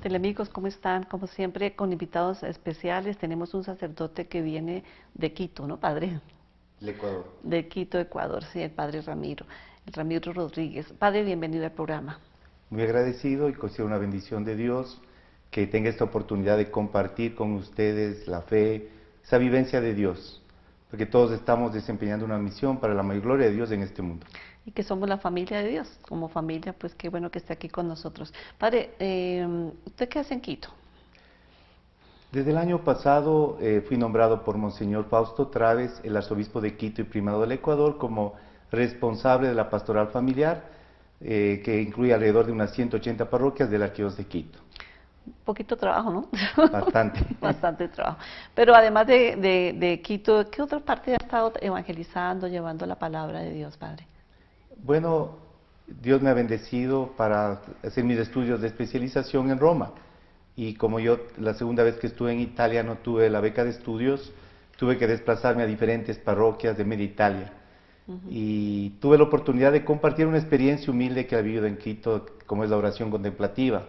Teleamigos, ¿cómo están? Como siempre, con invitados especiales. Tenemos un sacerdote que viene de Quito, ¿no, padre? El Ecuador. De Quito, Ecuador, sí, el padre Ramiro, el Ramiro Rodríguez. Padre, bienvenido al programa. Muy agradecido y considero una bendición de Dios que tenga esta oportunidad de compartir con ustedes la fe, esa vivencia de Dios, porque todos estamos desempeñando una misión para la mayor gloria de Dios en este mundo. Y que somos la familia de Dios. Como familia, pues qué bueno que esté aquí con nosotros. Padre, ¿usted qué hace en Quito? Desde el año pasado fui nombrado por Monseñor Fausto Traves, el arzobispo de Quito y primado del Ecuador, como responsable de la pastoral familiar, que incluye alrededor de unas 180 parroquias de la Arquidiócesis de Quito. Poquito trabajo, ¿no? Bastante. Bastante trabajo. Pero además de Quito, ¿qué otra parte ha estado evangelizando, llevando la palabra de Dios, Padre? Bueno, Dios me ha bendecido para hacer mis estudios de especialización en Roma. Y como yo la segunda vez que estuve en Italia no tuve la beca de estudios, tuve que desplazarme a diferentes parroquias de media Italia. Y tuve la oportunidad de compartir una experiencia humilde que he vivido en Quito, como es la oración contemplativa.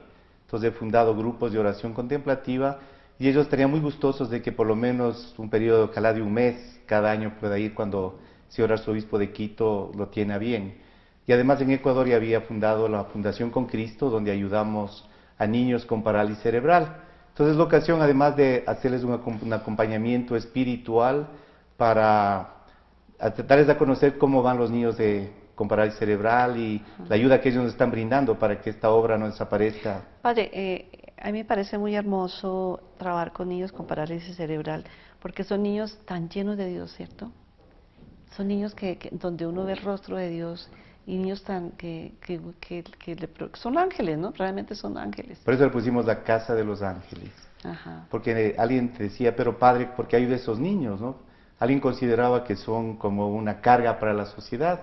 Entonces he fundado grupos de oración contemplativa y ellos estarían muy gustosos de que por lo menos un periodo, ojalá de un mes, cada año pueda ir cuando el señor arzobispo de Quito lo tiene a bien. Y además en Ecuador ya había fundado la Fundación Con Cristo, donde ayudamos a niños con parálisis cerebral. Entonces la ocasión, además de hacerles un acompañamiento espiritual para tratarles de conocer cómo van los niños con parálisis cerebral y la ayuda que ellos nos están brindando para que esta obra no desaparezca. Padre, a mí me parece muy hermoso trabajar con niños con parálisis cerebral, porque son niños tan llenos de Dios, ¿cierto? Son niños donde uno ve el rostro de Dios y niños son ángeles, ¿no? Realmente son ángeles. Por eso le pusimos la Casa de los Ángeles. Ajá. Porque alguien te decía, pero padre, ¿por qué ayuda a esos niños, no? Alguien consideraba que son como una carga para la sociedad.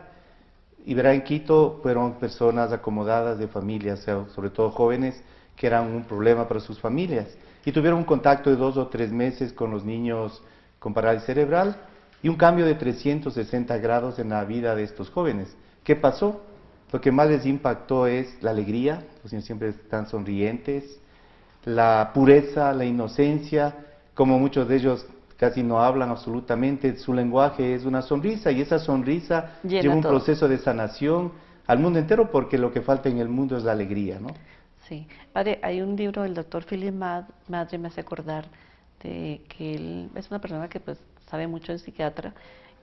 Y verá, en Quito fueron personas acomodadas de familias, sobre todo jóvenes, que eran un problema para sus familias. Y tuvieron un contacto de 2 o 3 meses con los niños con parálisis cerebral y un cambio de 360 grados en la vida de estos jóvenes. ¿Qué pasó? Lo que más les impactó es la alegría, los niños siempre están sonrientes, la pureza, la inocencia, como muchos de ellos casi no hablan absolutamente, su lenguaje es una sonrisa y esa sonrisa lleva un proceso de sanación al mundo entero porque lo que falta en el mundo es la alegría, ¿no? Sí. Padre, hay un libro del doctor Philip Madre, me hace acordar de que él es una persona que pues sabe mucho de psiquiatra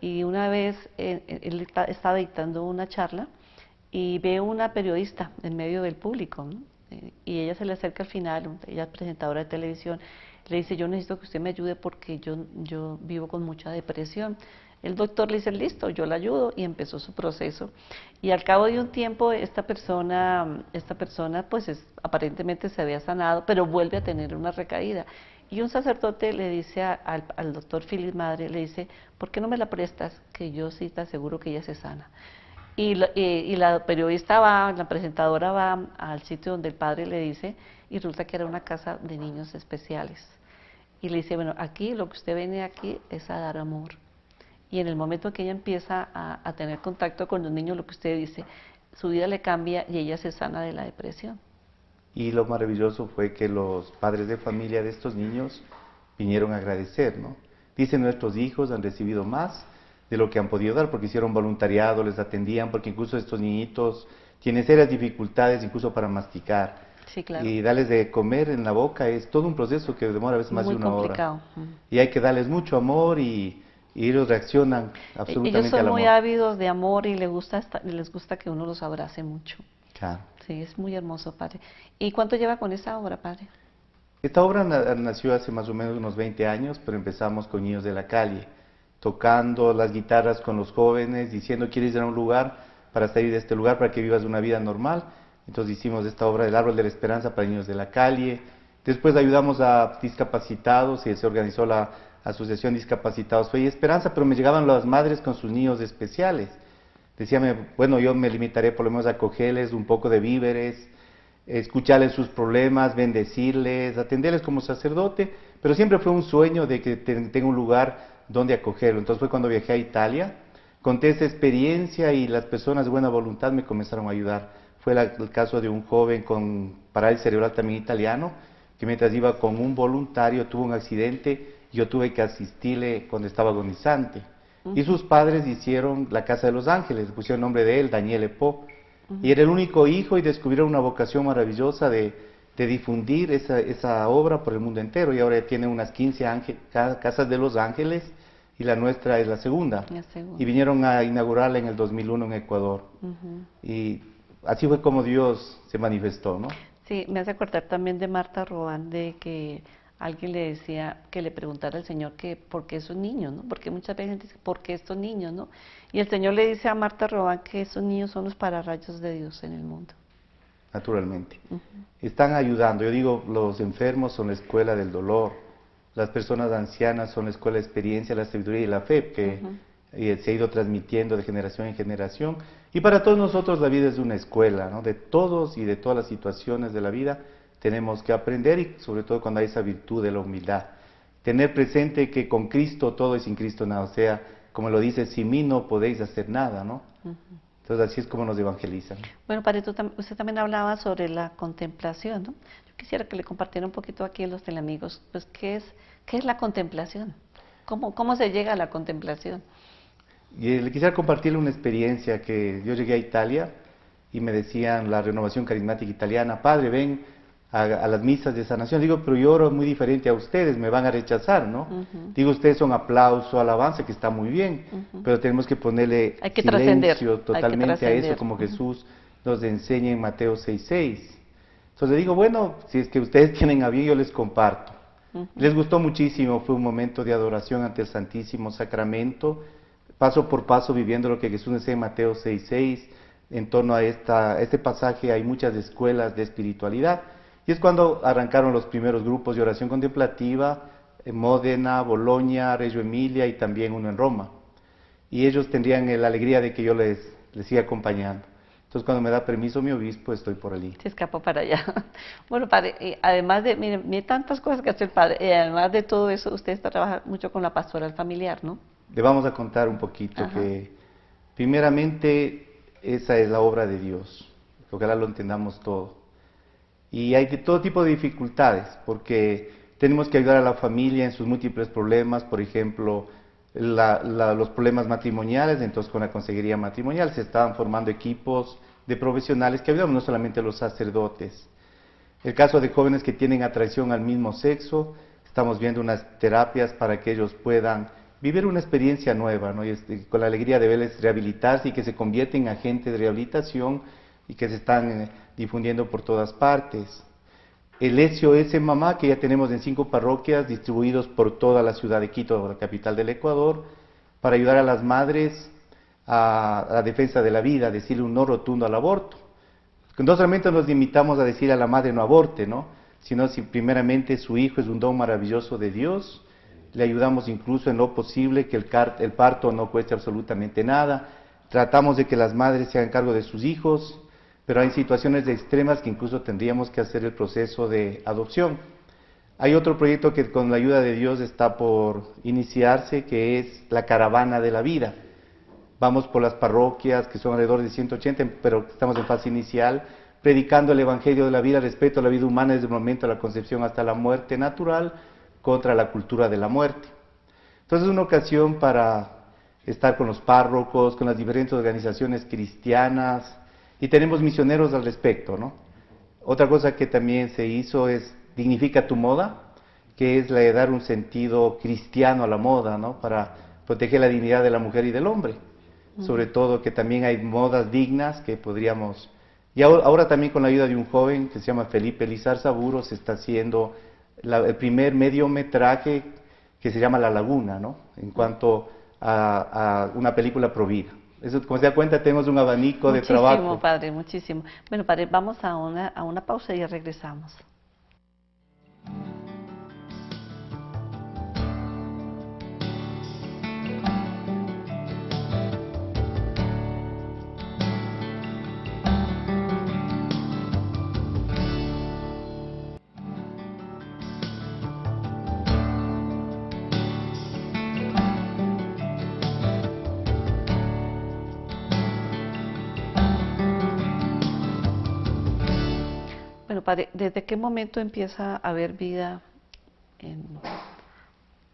y una vez él estaba dictando una charla y ve una periodista en medio del público, ¿no? Y ella se le acerca al final, ella es presentadora de televisión, le dice, yo necesito que usted me ayude porque yo vivo con mucha depresión. El doctor le dice, listo, yo la ayudo, y empezó su proceso. Y al cabo de un tiempo, esta persona pues aparentemente se había sanado, pero vuelve a tener una recaída. Y un sacerdote le dice al doctor Philip Madre, le dice, ¿por qué no me la prestas? Que yo sí te aseguro que ella se sana. Y la periodista va, la presentadora va al sitio donde el padre le dice, y resulta que era una casa de niños especiales. Y le dice, bueno, aquí lo que usted viene aquí es a dar amor. Y en el momento que ella empieza a tener contacto con los niños, lo que usted dice, su vida le cambia y ella se sana de la depresión. Y lo maravilloso fue que los padres de familia de estos niños vinieron a agradecer, ¿no? Dicen, nuestros hijos han recibido más de lo que han podido dar, porque hicieron voluntariado, les atendían, porque incluso estos niñitos tienen serias dificultades incluso para masticar. Sí, claro. Y darles de comer en la boca es todo un proceso que demora a veces más de una hora. Y hay que darles mucho amor y ellos reaccionan absolutamente ellos son al amor. muy ávidos de amor y les gusta que uno los abrace mucho. Claro. Sí, es muy hermoso, padre. ¿Y cuánto lleva con esa obra, padre? Esta obra nació hace más o menos unos 20 años, pero empezamos con niños de la calle, tocando las guitarras con los jóvenes, diciendo, ¿quieres ir a un lugar para salir de este lugar, para que vivas una vida normal? Entonces hicimos esta obra del Árbol de la Esperanza para niños de la calle. Después ayudamos a discapacitados y se organizó la Asociación Discapacitados Fe y Esperanza, pero me llegaban las madres con sus niños especiales. Decían, bueno, yo me limitaré por lo menos a acogerles un poco de víveres, escucharles sus problemas, bendecirles, atenderles como sacerdote, pero siempre fue un sueño de que tenga un lugar donde acogerlo. Entonces fue cuando viajé a Italia, conté esa experiencia y las personas de buena voluntad me comenzaron a ayudar. fue el caso de un joven con parálisis cerebral también italiano, que mientras iba con un voluntario tuvo un accidente y yo tuve que asistirle cuando estaba agonizante. Y sus padres hicieron la Casa de los Ángeles, pusieron el nombre de él, Daniele Po, y era el único hijo y descubrieron una vocación maravillosa de difundir esa obra por el mundo entero, y ahora tiene unas 15 Casas de los Ángeles, y la nuestra es la segunda. Y vinieron a inaugurarla en el 2001 en Ecuador. Y así fue como Dios se manifestó, ¿no? Sí, me hace acordar también de Marta Roban, de que alguien le decía que le preguntara al Señor que por qué esos niños, ¿no? Porque muchas veces dice, ¿por qué estos niños, no? Y el Señor le dice a Marta Roban que esos niños son los pararrayos de Dios en el mundo. Naturalmente. Están ayudando. Yo digo, los enfermos son la escuela del dolor, las personas ancianas son la escuela de experiencia, la sabiduría y la fe, que se ha ido transmitiendo de generación en generación. Y para todos nosotros la vida es una escuela, ¿no? De todos y de todas las situaciones de la vida tenemos que aprender, y sobre todo cuando hay esa virtud de la humildad. Tener presente que con Cristo todo y sin Cristo nada. O sea, como lo dice, sin mí no podéis hacer nada, ¿no? Entonces así es como nos evangelizan. Bueno, padre, usted también hablaba sobre la contemplación, ¿no? Yo quisiera que le compartiera un poquito aquí a los telemigos, pues, ¿qué es la contemplación? ¿Cómo se llega a la contemplación? Y le quisiera compartirle una experiencia que yo llegué a Italia y me decían la renovación carismática italiana, padre, ven a las misas de sanación. Digo, pero yo oro muy diferente a ustedes, me van a rechazar, ¿no? Digo, ustedes son aplauso, alabanza, que está muy bien, pero tenemos que ponerle silencio totalmente a eso, como Jesús nos enseña en Mateo 6:6. Entonces digo, bueno, si es que ustedes tienen a bien, yo les comparto. Les gustó muchísimo, fue un momento de adoración ante el Santísimo Sacramento, paso por paso viviendo lo que Jesús enseña en Mateo 6:6. En torno a este pasaje hay muchas escuelas de espiritualidad, y es cuando arrancaron los primeros grupos de oración contemplativa en Módena, Bolonia, Reggio Emilia y también uno en Roma. Y ellos tendrían la alegría de que yo les siga acompañando. Entonces, cuando me da permiso mi obispo, estoy por allí. Se escapó para allá. Bueno, padre, además de, mire, tantas cosas que hace el padre, y además de todo eso, usted trabaja mucho con la pastoral familiar, ¿no? Le vamos a contar un poquito que, primeramente, esa es la obra de Dios. Ojalá lo entendamos todo. Y hay de todo tipo de dificultades, porque tenemos que ayudar a la familia en sus múltiples problemas, por ejemplo, los problemas matrimoniales. Entonces con la consejería matrimonial se estaban formando equipos de profesionales que ayudan, no solamente a los sacerdotes. El caso de jóvenes que tienen atracción al mismo sexo, estamos viendo unas terapias para que ellos puedan vivir una experiencia nueva, ¿no? Y con la alegría de verles rehabilitarse y que se convierten en agentes de rehabilitación y que se están difundiendo por todas partes. El SOS Mamá, que ya tenemos en 5 parroquias distribuidos por toda la ciudad de Quito, la capital del Ecuador, para ayudar a las madres a la defensa de la vida, a decirle un no rotundo al aborto. No solamente nos limitamos a decir a la madre no aborte, ¿no? Sino si primeramente su hijo es un don maravilloso de Dios, le ayudamos incluso en lo posible que el parto no cueste absolutamente nada. Tratamos de que las madres se hagan cargo de sus hijos, pero hay situaciones extremas que incluso tendríamos que hacer el proceso de adopción. Hay otro proyecto que con la ayuda de Dios está por iniciarse, que es la Caravana de la Vida. Vamos por las parroquias, que son alrededor de 180, pero estamos en fase inicial, predicando el Evangelio de la vida, respeto a la vida humana desde el momento de la concepción hasta la muerte natural, contra la cultura de la muerte. Entonces es una ocasión para estar con los párrocos, con las diferentes organizaciones cristianas, y tenemos misioneros al respecto, ¿no? Otra cosa que también se hizo es Dignifica tu moda, que es la de dar un sentido cristiano a la moda, ¿no? Para proteger la dignidad de la mujer y del hombre. Sobre todo que también hay modas dignas que podríamos... Y ahora también con la ayuda de un joven que se llama Felipe Lizar Saburo se está haciendo el primer mediometraje que se llama La Laguna, ¿no? En cuanto a una película pro vida. Eso, como se da cuenta, tenemos un abanico de trabajo. Muchísimo, padre, muchísimo. Bueno, padre, vamos a una pausa y ya regresamos. Bueno, padre, ¿desde qué momento empieza a haber vida?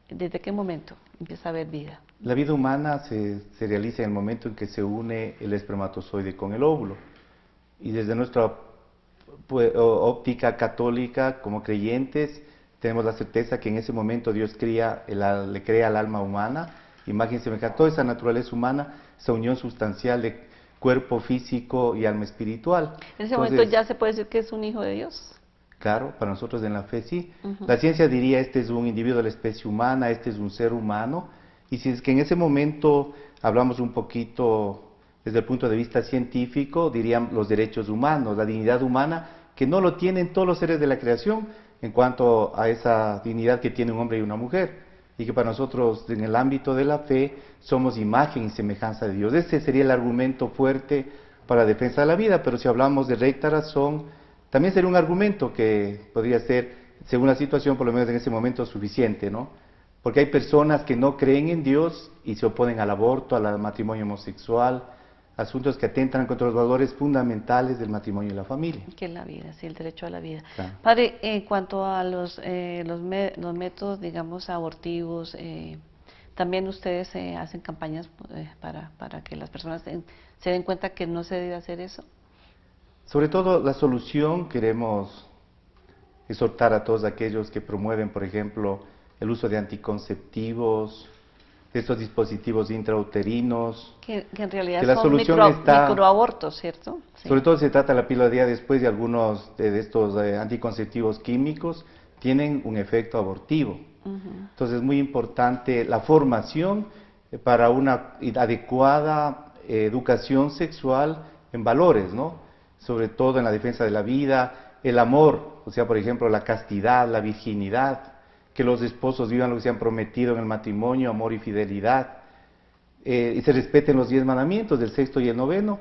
¿Desde qué momento empieza a haber vida? La vida humana se realiza en el momento en que se une el espermatozoide con el óvulo. Y desde nuestra óptica católica, como creyentes, tenemos la certeza que en ese momento Dios le crea al alma humana, imagen y semejanza, toda esa naturaleza humana, esa unión sustancial de cuerpo físico y alma espiritual. ¿En ese momento ya se puede decir que es un hijo de Dios? Claro, para nosotros en la fe sí. La ciencia diría, este es un individuo de la especie humana, este es un ser humano, y si es que en ese momento hablamos un poquito desde el punto de vista científico, dirían los derechos humanos, la dignidad humana, que no lo tienen todos los seres de la creación en cuanto a esa dignidad que tiene un hombre y una mujer, y que para nosotros en el ámbito de la fe somos imagen y semejanza de Dios. Ese sería el argumento fuerte para la defensa de la vida, pero si hablamos de recta razón, también sería un argumento que podría ser, según la situación, por lo menos en ese momento, suficiente, ¿no? Porque hay personas que no creen en Dios y se oponen al aborto, al matrimonio homosexual, asuntos que atentan contra los valores fundamentales del matrimonio y la familia. Que es la vida, sí, el derecho a la vida. Claro. Padre, en cuanto a los métodos, digamos, abortivos, también ustedes hacen campañas para que las personas se den cuenta que no se debe hacer eso. Sobre todo la solución, queremos exhortar a todos aquellos que promueven, por ejemplo, el uso de anticonceptivos, de estos dispositivos intrauterinos. Que en realidad que la son solución microabortos, ¿cierto? Sí. Sobre todo se trata de la píldora día después de algunos de estos anticonceptivos químicos, tienen un efecto abortivo. Entonces es muy importante la formación para una adecuada educación sexual en valores, ¿no? Sobre todo en la defensa de la vida, el amor, o sea, por ejemplo, la castidad, la virginidad, que los esposos vivan lo que se han prometido en el matrimonio, amor y fidelidad, y se respeten los 10 mandamientos del sexto y el noveno.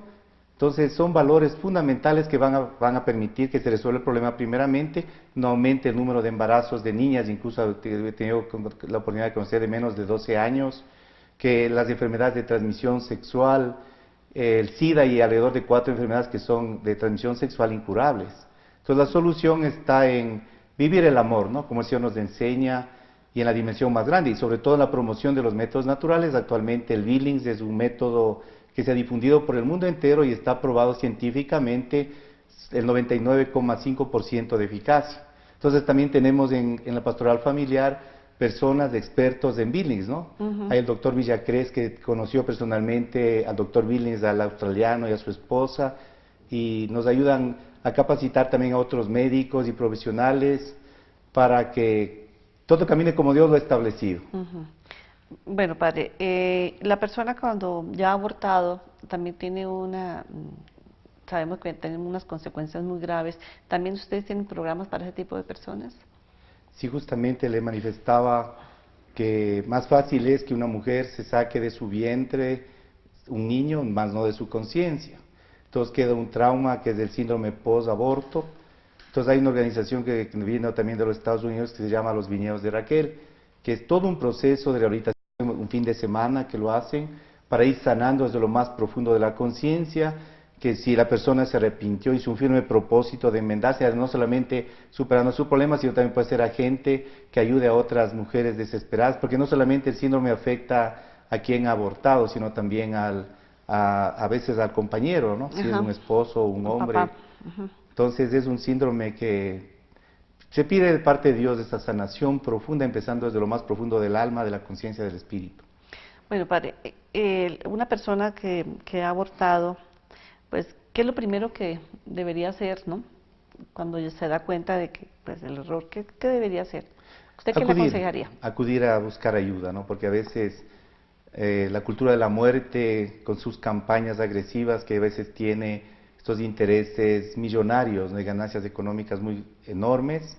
Entonces son valores fundamentales que van a permitir que se resuelva el problema primeramente, no aumente el número de embarazos de niñas, incluso he tenido la oportunidad de conocer de menos de 12 años, que las enfermedades de transmisión sexual, el SIDA y alrededor de 4 enfermedades que son de transmisión sexual incurables. Entonces la solución está en vivir el amor, ¿no? Como el Señor nos enseña, y en la dimensión más grande, y sobre todo en la promoción de los métodos naturales. Actualmente el Billings es un método que se ha difundido por el mundo entero y está probado científicamente el 99,5% de eficacia. Entonces también tenemos en la pastoral familiar personas expertos en Billings, ¿no? Hay el doctor Villacrés, que conoció personalmente al doctor Billings, al australiano y a su esposa, y nos ayudan a capacitar también a otros médicos y profesionales para que todo camine como Dios lo ha establecido. Bueno, padre, la persona cuando ya ha abortado también tiene sabemos que tiene unas consecuencias muy graves. ¿También ustedes tienen programas para ese tipo de personas? Sí, justamente le manifestaba que más fácil es que una mujer se saque de su vientre un niño, más no de su conciencia. Entonces queda un trauma que es el síndrome post-aborto. Entonces hay una organización que vino también de los Estados Unidos que se llama Los Viñedos de Raquel, que es todo un proceso de rehabilitación, un fin de semana que lo hacen para ir sanando desde lo más profundo de la conciencia, que si la persona se arrepintió, hizo un firme propósito de enmendarse, no solamente superando su problema, sino también puede ser agente que ayude a otras mujeres desesperadas, porque no solamente el síndrome afecta a quien ha abortado, sino también a veces al compañero, ¿no? Si es un esposo o un hombre. Entonces es un síndrome que se pide de parte de Dios esa sanación profunda, empezando desde lo más profundo del alma, de la conciencia, del espíritu. Bueno, padre, una persona que ha abortado, pues, ¿qué es lo primero que debería hacer, no? Cuando ya se da cuenta de que, pues, el error, ¿qué debería hacer? ¿Usted qué le aconsejaría? Acudir a buscar ayuda, ¿no? Porque a veces la cultura de la muerte, con sus campañas agresivas, que a veces tiene estos intereses millonarios, ¿no? De ganancias económicas muy enormes,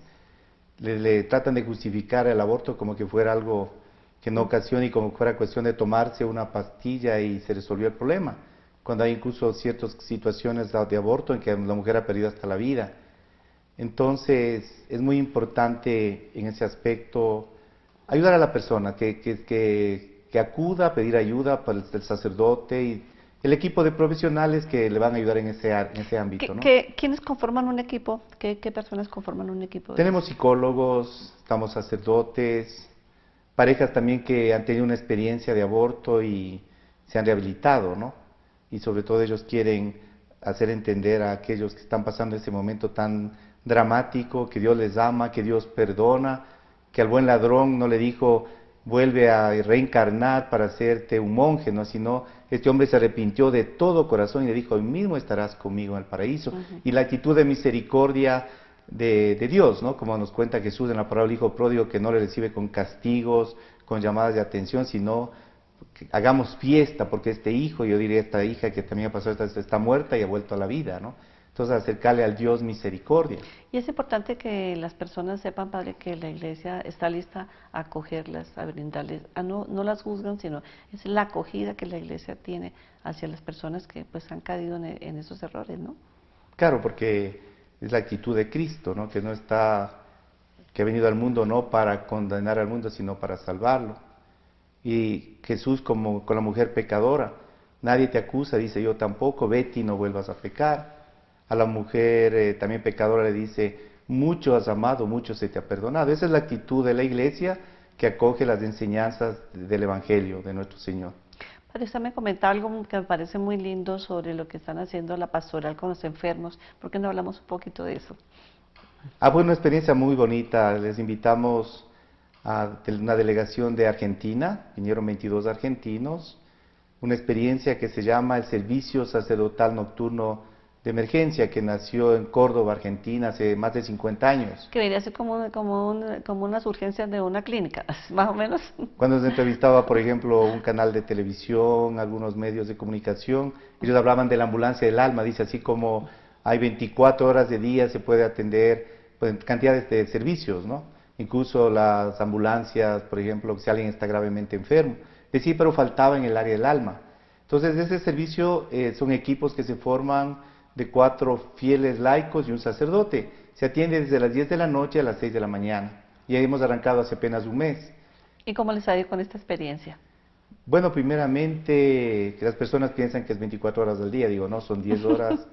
le tratan de justificar el aborto como que fuera algo que no ocasiona y como que fuera cuestión de tomarse una pastilla y se resolvió el problema, cuando hay incluso ciertas situaciones de aborto en que la mujer ha perdido hasta la vida. Entonces es muy importante en ese aspecto ayudar a la persona, que acuda a pedir ayuda para el sacerdote el equipo de profesionales que le van a ayudar en ese ámbito, ¿no? ¿Quiénes conforman un equipo? ¿Qué personas conforman un equipo? Tenemos psicólogos, estamos sacerdotes, parejas también que han tenido una experiencia de aborto y se han rehabilitado, ¿no? Y sobre todo ellos quieren hacer entender a aquellos que están pasando ese momento tan dramático, que Dios les ama, que Dios perdona, que al buen ladrón no le dijo, vuelve a reencarnar para hacerte un monje, ¿no? Sino este hombre se arrepintió de todo corazón y le dijo, hoy mismo estarás conmigo en el paraíso. Y la actitud de misericordia de Dios, ¿no? Como nos cuenta Jesús en la parábola del hijo pródigo, que no le recibe con castigos, con llamadas de atención, sino que hagamos fiesta porque este hijo, yo diría esta hija que también ha pasado, está muerta y ha vuelto a la vida, ¿no? Entonces acercarle al Dios misericordia. Y es importante que las personas sepan, Padre, que la Iglesia está lista a acogerlas, a brindarles, no las juzgan, sino es la acogida que la Iglesia tiene hacia las personas que pues han caído en esos errores, ¿no? Claro, porque es la actitud de Cristo, ¿no? Que ha venido al mundo no para condenar al mundo, sino para salvarlo. Y Jesús como con la mujer pecadora, nadie te acusa, dice yo tampoco, vete y no vuelvas a pecar. A la mujer también pecadora le dice, mucho has amado, mucho se te ha perdonado. Esa es la actitud de la Iglesia que acoge las enseñanzas del Evangelio de nuestro Señor. Padre, usted me comentaba algo que me parece muy lindo sobre lo que están haciendo la pastoral con los enfermos. ¿Por qué no hablamos un poquito de eso? Fue una experiencia muy bonita. Les invitamos a una delegación de Argentina, vinieron 22 argentinos, una experiencia que se llama el Servicio Sacerdotal Nocturno de Emergencia, que nació en Córdoba, Argentina, hace más de 50 años. Que debería ser como unas urgencias de una clínica, más o menos. Cuando se entrevistaba, por ejemplo, un canal de televisión, algunos medios de comunicación, ellos hablaban de la ambulancia del alma, dice así como hay 24 horas de día, se puede atender pues, cantidades de servicios, ¿no? Incluso las ambulancias, por ejemplo, si alguien está gravemente enfermo. Sí, pero faltaba en el área del alma. Entonces, ese servicio son equipos que se forman de 4 fieles laicos y un sacerdote. Se atiende desde las 10 de la noche a las 6 de la mañana. Y hemos arrancado hace apenas un mes. ¿Y cómo les ha ido con esta experiencia? Bueno, primeramente, que las personas piensan que es 24 horas al día. Digo, no, son 10 horas,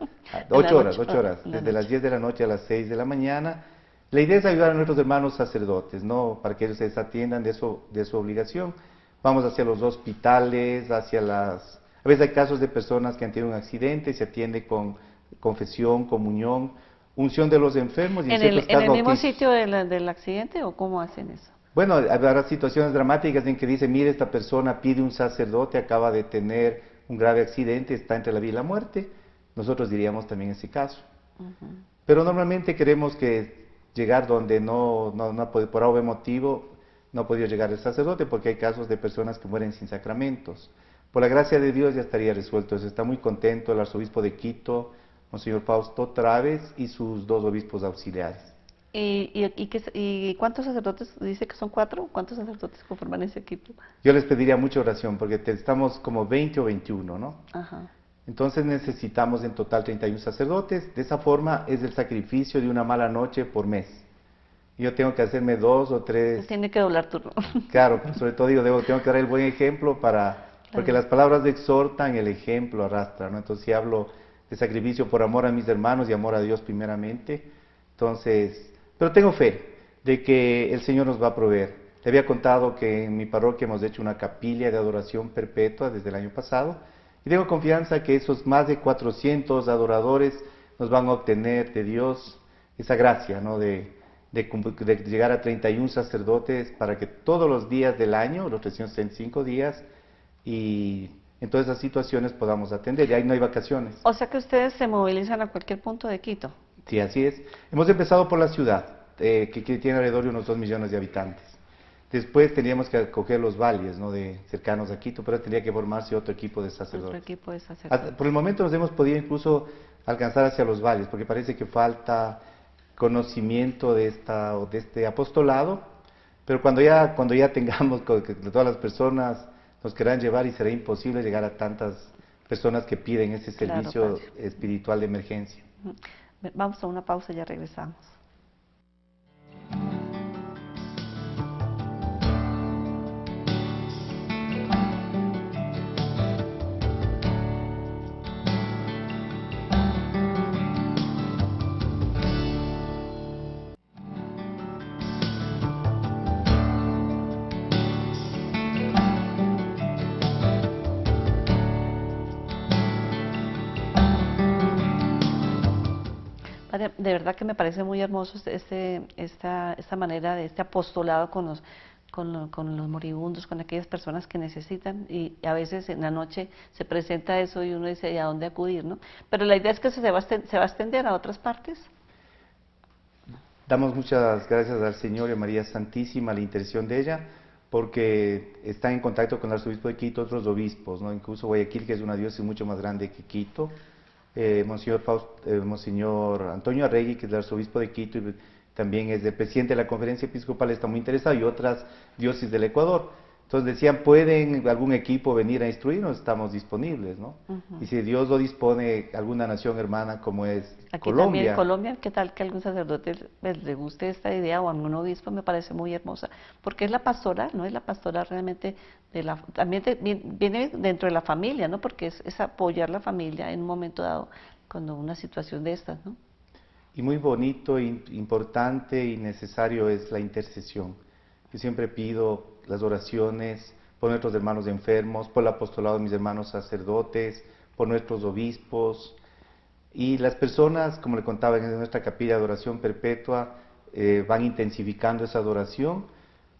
8 horas, desde las 10 de la noche a las 6 de la mañana. La idea es ayudar a nuestros hermanos sacerdotes, ¿no? Para que ellos se desatiendan de su obligación. Vamos hacia los hospitales, A veces hay casos de personas que han tenido un accidente, se atiende con confesión, comunión, unción de los enfermos y ¿En el mismo sitio del accidente o cómo hacen eso? Bueno, habrá situaciones dramáticas en que dice, mire, esta persona pide un sacerdote, acaba de tener un grave accidente, está entre la vida y la muerte. Nosotros diríamos también ese caso. Pero normalmente queremos llegar donde por algún motivo no ha podido llegar el sacerdote, porque hay casos de personas que mueren sin sacramentos. Por la gracia de Dios ya estaría resuelto eso. Está muy contento el arzobispo de Quito, Monseñor Fausto Traves, y sus 2 obispos auxiliares. ¿Y cuántos sacerdotes? Dice que son 4. ¿Cuántos sacerdotes conforman ese equipo? Yo les pediría mucha oración, porque estamos como 20 o 21, ¿no? Ajá. Entonces necesitamos en total 31 sacerdotes. De esa forma es el sacrificio de una mala noche por mes. Yo tengo que hacerme 2 o 3... Tiene que doblar turno. Claro, pero sobre todo tengo que dar el buen ejemplo porque las palabras exhortan, el ejemplo arrastra, ¿no? Entonces si hablo de sacrificio por amor a mis hermanos y amor a Dios primeramente, entonces, pero tengo fe de que el Señor nos va a proveer. Le había contado que en mi parroquia hemos hecho una capilla de adoración perpetua desde el año pasado, y tengo confianza que esos más de 400 adoradores nos van a obtener de Dios esa gracia, ¿no? De llegar a 31 sacerdotes para que todos los días del año, los 365 días, y en todas esas situaciones podamos atender. Y ahí no hay vacaciones. O sea que ustedes se movilizan a cualquier punto de Quito. Sí, así es. Hemos empezado por la ciudad, que tiene alrededor de unos 2 millones de habitantes. Después teníamos que acoger los valles, ¿no? Cercanos a Quito, pero tendría que formarse otro equipo de sacerdotes. Otro equipo de sacerdotes. Por el momento nos hemos podido incluso alcanzar hacia los valles, porque parece que falta conocimiento de este apostolado, pero cuando ya tengamos que todas las personas nos querrán llevar, y será imposible llegar a tantas personas que piden ese servicio espiritual de emergencia. Vamos a una pausa y ya regresamos. Padre, de verdad que me parece muy hermoso esta manera de este apostolado con los moribundos, con aquellas personas que necesitan, y a veces en la noche se presenta eso y uno dice, ¿y a dónde acudir, no? Pero la idea es que se va a extender a otras partes. Damos muchas gracias al Señor y a María Santísima, la intercesión de ella, porque está en contacto con el arzobispo de Quito, otros obispos, ¿no? Incluso Guayaquil, que es una diócesis mucho más grande que Quito, Monseñor Antonio Arregui, que es el arzobispo de Quito y también es el presidente de la conferencia episcopal, está muy interesado, y otras diócesis del Ecuador. Entonces decían, ¿pueden algún equipo venir a instruirnos? Estamos disponibles, ¿no? Y si Dios lo dispone, alguna nación hermana como es Aquí también Colombia. en Colombia, ¿qué tal que a algún sacerdote le guste esta idea o a algún obispo? Me parece muy hermosa, porque es la pastoral, ¿no? Es la pastoral realmente también viene dentro de la familia, ¿no? Porque es apoyar la familia en un momento dado, cuando una situación de estas, ¿no? Y muy bonito, importante y necesario es la intercesión. Yo siempre pido las oraciones por nuestros hermanos enfermos, por el apostolado de mis hermanos sacerdotes, por nuestros obispos. Y las personas, como le contaba, en nuestra capilla de adoración perpetua, van intensificando esa adoración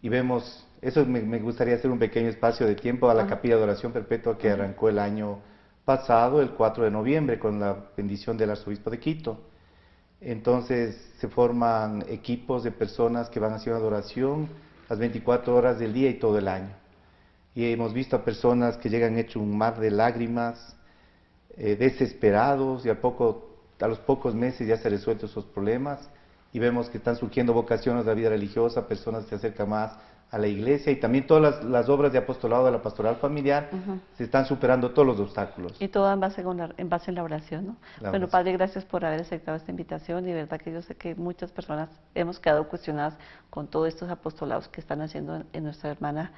y vemos, eso me gustaría hacer un pequeño espacio de tiempo a la capilla de adoración perpetua que arrancó el año pasado, el 4 de noviembre, con la bendición del arzobispo de Quito. Entonces se forman equipos de personas que van haciendo adoración las 24 horas del día y todo el año. Y hemos visto a personas que llegan hecho un mar de lágrimas, desesperados, y a los pocos meses ya se resuelven esos problemas, y vemos que están surgiendo vocaciones de la vida religiosa, personas que se acercan más a la iglesia, y también todas las obras de apostolado de la pastoral familiar se están superando todos los obstáculos. Y todo en base, en base en la oración, ¿no? Bueno, Padre, gracias por haber aceptado esta invitación, y de verdad que yo sé que muchas personas hemos quedado cuestionadas con todos estos apostolados que están haciendo en nuestra hermano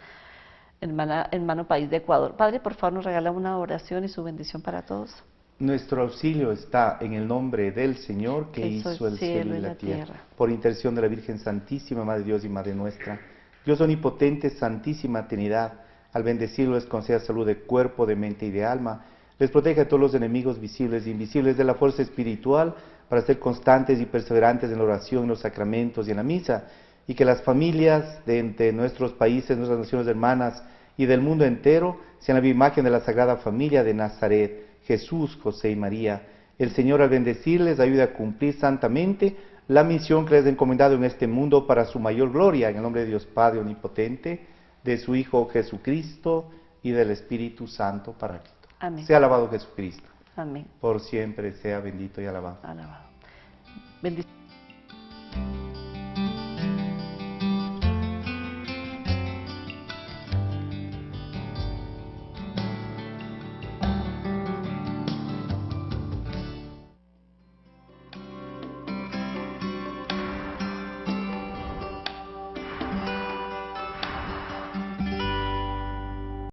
país de Ecuador. Padre, por favor, nos regala una oración y su bendición para todos. Nuestro auxilio está en el nombre del Señor que hizo el cielo y la tierra. Por intercesión de la Virgen Santísima, Madre de Dios y Madre nuestra, Dios omnipotente, Santísima Trinidad, al bendecirlo les conceda salud de cuerpo, de mente y de alma, les protege a todos los enemigos visibles e invisibles de la fuerza espiritual, para ser constantes y perseverantes en la oración, en los sacramentos y en la misa, y que las familias de nuestros países, nuestras naciones hermanas y del mundo entero sean la viva imagen de la Sagrada Familia de Nazaret, Jesús, José y María. El Señor, al bendecirles, ayude a cumplir santamente la misión que les ha encomendado en este mundo para su mayor gloria, en el nombre de Dios Padre Omnipotente, de su Hijo Jesucristo y del Espíritu Santo Paráclito. Amén. Sea alabado Jesucristo. Amén. Por siempre sea bendito y alabado. Alabado. Bendición.